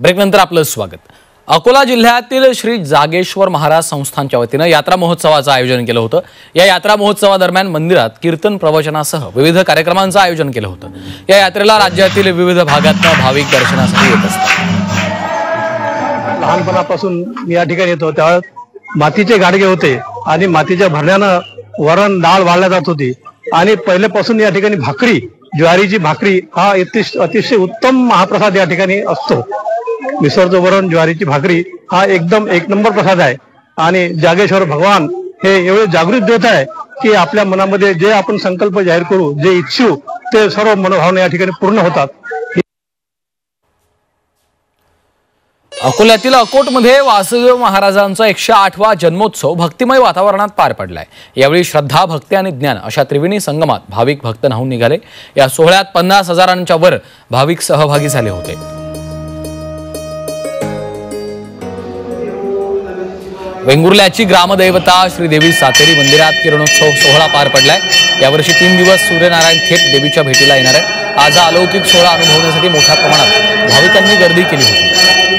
ब्रेकनंतर आपलं स्वागत। अकोला जिल्ह्यातील श्री जागेश्वर महाराज संस्थानच्या वतीने यात्रा महोत्सवाचं आयोजन केलं होतं। या यात्रा महोत्सवादरम्यान मंदिरात कीर्तन प्रवचनासह विविध कार्यक्रमांचं आयोजन केलं होतं। या यात्रेला राज्यातील विविध भागातून भाविक दर्शनासाठी येत असतात। लहानपणापासून मी या ठिकाणी येतो तेव्हा मातीचे गाडगे होते आणि मातीच्या भरण्यानं वरण डाळ वाढल्या जात होती आणि पहिल्यापासून या ठिकाणी भाकरी, ज्वारीची भाकरी हा अतिशय उत्तम महाप्रसाद या ठिकाणी असतो। मिसळचं वरण, ज्वारीची भाकरी हा एकदम एक नंबर प्रसाद आहे आणि जागेश्वर भगवान हे एवढे जागृत देवता आहे की आपल्या मनामध्ये जे आपण संकल्प जाहीर करू, जे इच्छू ते सर्व मनोभावना या ठिकाणी पूर्ण होतात। अकोल्यातील अकोटमध्ये वासुदेव महाराजांचा 108वा जन्मोत्सव भक्तिमय वातावरणात पार पडलाय। यावेळी श्रद्धा, भक्ती आणि ज्ञान अशा त्रिवेणी संगमात भाविक भक्त न्हाऊन निघाले। या सोहळ्यात 50,000च्या वर भाविक सहभागी झाले होते। वेंगुर्ल्याची ग्रामदैवता श्रीदेवी सातेरी मंदिरात किरणोत्सव सोहळा पार पडलाय। यावर्षी 3 दिवस सूर्यनारायण थेट देवीच्या भेटीला येणार आहे। आज हा अलौकिक सोहळा अनुभवण्यासाठी मोठ्या प्रमाणात भाविकांनी गर्दी केली होती।